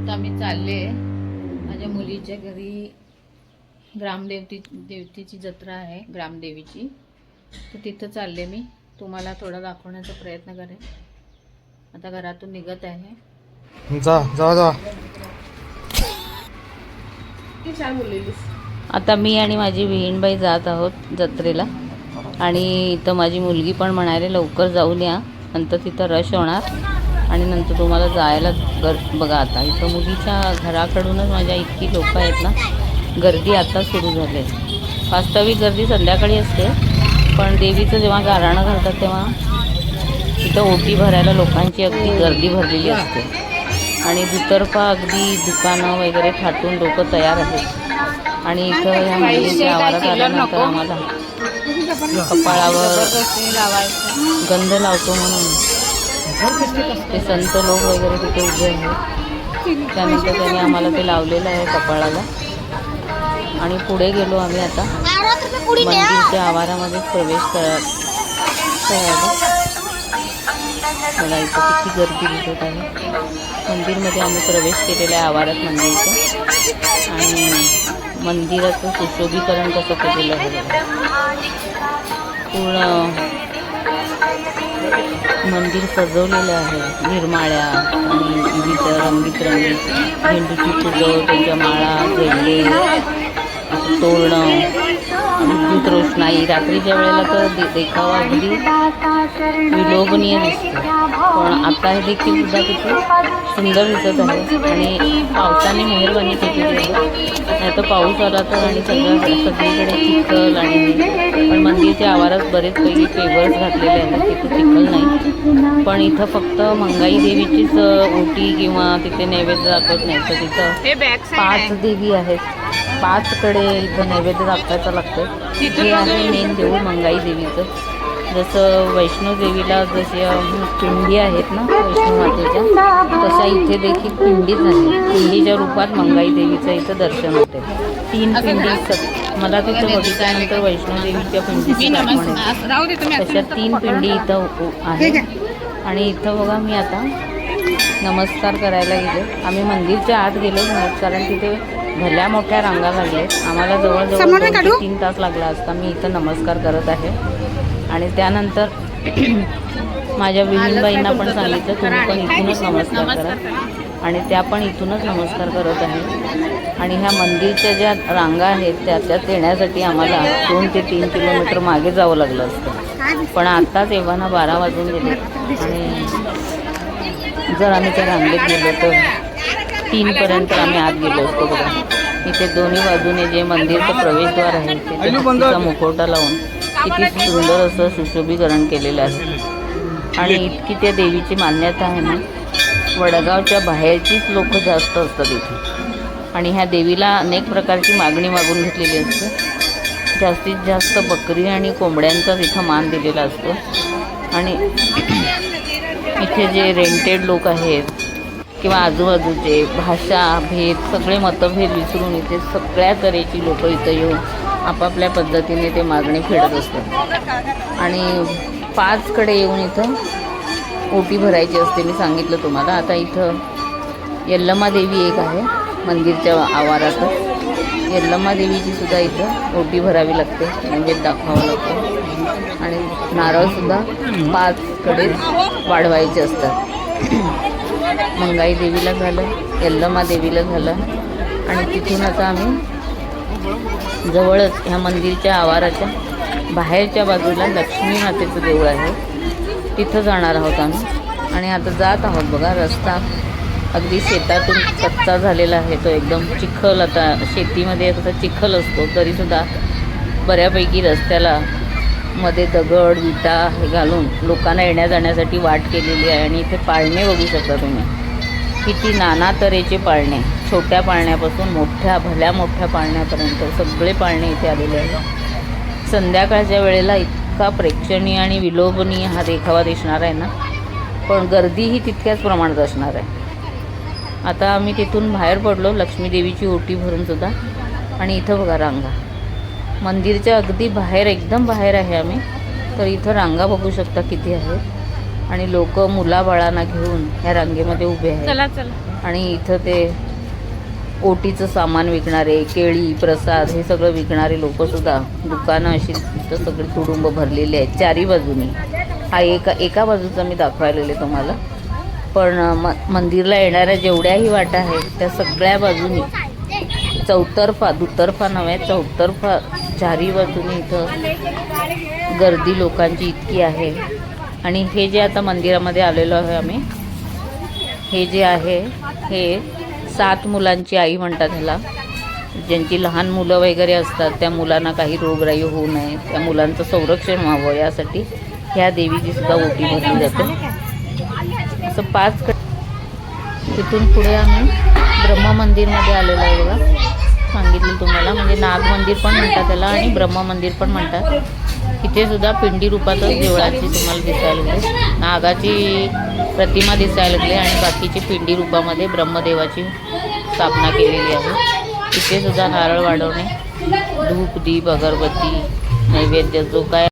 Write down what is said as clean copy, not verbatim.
आता मी चालले माझ्या मुलीच्या घरी. देवतेची जत्रा आहे, ग्रामदेवीची. तर तिथं चालले मी. तुम्हाला थोडा दाखवण्याचा प्रयत्न करेन. आता घरातून निघत आहे. जा जा जा. आता मी आणि माझी बहीणबाई जात आहोत जत्रेला. आणि इथं माझी मुलगी पण म्हणाले लवकर जाऊन या, नंतर तिथं रश होणार आणि नंतर तुम्हाला जायला बघा. आता इथं मुलीच्या घराकडूनच माझ्या इतकी लोक आहेत ना, गर्दी आता सुरू झाली आहे. वास्तविक गर्दी संध्याकाळी असते, पण देवीचं जेव्हा गाराणं घालतात तेव्हा तिथं ओटी भरायला लोकांची अगदी गर्दी भरलेली असते. आणि दुतर्फा अगदी दुकानं वगैरे थाटून लोक तयार आहेत. आणि इथं ह्या मंदिराच्या आवारात आल्यानंतर आम्हाला कपाळावर गंध लावतो म्हणून ते संत लोक वगैरे तिथे उभे आहेत. त्यानंतर त्यांनी आम्हाला ते लावलेलं आहे कपाळाला. आणि पुढे गेलो आम्ही आता मंदिरच्या आवारामध्ये प्रवेश करायला. मला इथं किती गर्दी दिसत आहे. मंदिरमध्ये आम्ही प्रवेश केलेला आहे आवारात मंदिरच्या. आणि मंदिराचं सुशोभीकरण कसं केलेलं आहे, पूर्ण मंदिर सजवलेलं आहे. निर्माळ्या आणि विविध रंगीत झेंडूची फुलं, त्यांच्या माळा, झेंडे, तोरणं, विद्युत रोषणाई. रात्रीच्या वेळेला तर देखावा अगदी विलोभनीय दिसतो. पण आता हे देखील सुद्धा किती सुंदर दिसत आहे. आणि पावसाने मेहरबानी केलेली आहे. नाही तर पाऊस आला तर आणि सगळीकडे चिखल. आणि पण मंदिरच्या आवारात बरेचपैकी पेवर्स घातलेले आहेत, तिथे चिखल नाही. पण इथं फक्त मंगाई देवीचीच ओटी किंवा तिथे नैवेद्य दाखवत नाही. तर तिथं 5 देवी आहेत. 5 कडे इथं नैवेद्य दाखवायचं लागतं. हे आहे मेन देऊळ मंगाई देवीचं. जसं वैष्णोदेवीला जशा पिंडी आहेत ना वैष्णो मातेच्या, तशा इथे देखील पिंडीच आहे. पिंडीच्या रूपात मंगाई देवीचं इथं दर्शन होते. 3 पिंडी मला तिथं बघितल्यानंतर वैष्णोदेवीच्या पिंडीची आठवण येते. तशा 3 पिंडी इथं आहेत. आणि इथं बघा मी आता नमस्कार करायला गेले. आम्ही मंदिरच्या आत गेलो कारण तिथे भल्या मोठ्या रांगा लागल्यात. आम्हाला जवळजवळ 2 ते 3 तास लागला असता. मी इथं नमस्कार करत आहे. आणि त्यानंतर माझ्या बहीणबाईंना पण सांगितलं तुम्ही पण इथूनच नमस्कार करा. आणि त्या पण इथूनच नमस्कार करत आहे. आणि ह्या मंदिरच्या ज्या रांगा आहेत त्यात येण्यासाठी आम्हाला 2 ते 3 किलोमीटर मागे जावं लागलं असतं. पण आता तेव्हा 12 वाजून गेले. आणि जर आम्ही त्या रांगेत गेलो तर 3पर्यंत आम्ही आत गेलो असतो. बघा इथे दोन्ही बाजूने जे मंदिरचं प्रवेशद्वार आहे तिचा मुखवटा लावून किती सुंदर असं सुशोभीकरण केलेलं आहे. आणि इतकी त्या देवीची मान्यता आहे ना, वडगावच्या बाहेरचीच लोक जास्त असतात इथे. आणि ह्या देवीला अनेक प्रकारची मागणी मागून घेतलेली असते. जास्तीत जास्त बकरी आणि कोंबड्यांचाच इथं मान दिलेला असतो. आणि इथे जे रेंटेड लोक आहेत किंवा आजूबाजूचे भाषा भेद सगळे मतभेद विसरून इथे सगळ्या तऱ्हेची लोक इथं येऊन आपापल्या पद्धतीने ते मागणी फेडत असतात. आणि 5 कडे येऊन इथं ओटी भरायची असते. मी सांगितलं तुम्हाला. आता इथं यल्लम्मा देवी एक आहे मंदिरच्या आवारातच. यल्लम्मा देवीची सुद्धा इथं ओटी भरावी लागते, नैवेद्य दाखवावं लागतं. आणि नारळसुद्धा 5 कडे वाढवायचे असतात. मंगाई देवीला झालं, यल्लम्मा देवीला झालं. आणि तिथून आता आम्ही जवळच ह्या मंदिरच्या आवाराच्या बाहेरच्या बाजूला लक्ष्मी मातेचं देऊळ आहे, तिथं जाणार आहोत आम्ही. आणि आता जात आहोत. बघा रस्ता अगदी शेतातून कच्चा झालेला आहे. तो एकदम चिखल. आता शेतीमध्ये कसा चिखल असतो तरीसुद्धा बऱ्यापैकी रस्त्याला मध्ये दगड विटा हे घालून लोकांना येण्या जाण्यासाठी वाट केलेली आहे. आणि इथे पाळणे बघू शकता तुम्ही, किती नाना तऱ्हेचे पाळणे, छोट्या पाळण्यापासून भल्या मोठ्या पाळण्यापर्यंत सगळे पाळणे इथे आलेले आहेत. संध्याकाळच्या वेळेला इतका प्रेक्षणीय आणि विलोभनीय हा देखावा दिसणार आहे ना, पण गर्दीही तितक्याच प्रमाणात असणार आहे. आता आम्ही तिथून बाहेर पडलो लक्ष्मी देवीची ओटी भरून सुद्धा. आणि इथं बघा रांगा, मंदिरच्या अगदी बाहेर, एकदम बाहेर आहे आम्ही. तर इथं रांगा बघू शकता किती आहेत. आणि लोक मुलाबाळांना घेऊन ह्या रांगेमध्ये उभे आहेत. चला चला. आणि इथं ते ओटीचं सामान विकणारे, केळी, प्रसाद हे सगळं विकणारे लोकंसुद्धा, दुकानं अशी इथं सगळी तुडुंब भरलेली आहेत चारी बाजूनी. हा एका बाजूचा मी दाखवायलेले तुम्हाला, पण मंदिरला येणाऱ्या जेवढ्याही वाटा आहेत त्या सगळ्या बाजूनी चौतर्फा, दुतर्फा नव्हे, चौतर्फा चारी बाजूनी इथं गर्दी लोकांची इतकी आहे. आणि हे जे आता मंदिरामध्ये आलेलो आहे आम्ही, हे जे आहे हे 7 मुलांची आई म्हणतात ह्याला. ज्यांची लहान मुलं वगैरे असतात त्या मुलांना काही रोगराई होऊ नये, त्या मुलांचं संरक्षण व्हावं यासाठी ह्या देवीची सुद्धा ओटी भरली जाते. असं 5 तिथून पुढे आम्ही ब्रह्म मंदिरमध्ये आलेलो आहे बघा. सांगितलं तुम्हाला, म्हणजे नाग मंदिर पण म्हणतात त्याला आणि ब्रह्म मंदिर पण म्हणतात. इथे सुद्धा पिंडी रूपातच देवळाची तुम्हाला दिसायला लागली, नागाची प्रतिमा दिसायला लागली आणि बाकीची पिंडी रूपामध्ये ब्रह्मदेवाची स्थापना केलेली आहे. इथे सुद्धा नारळ वाढवणे, धूप, दीप, अगरबत्ती, नैवेद्य जो काय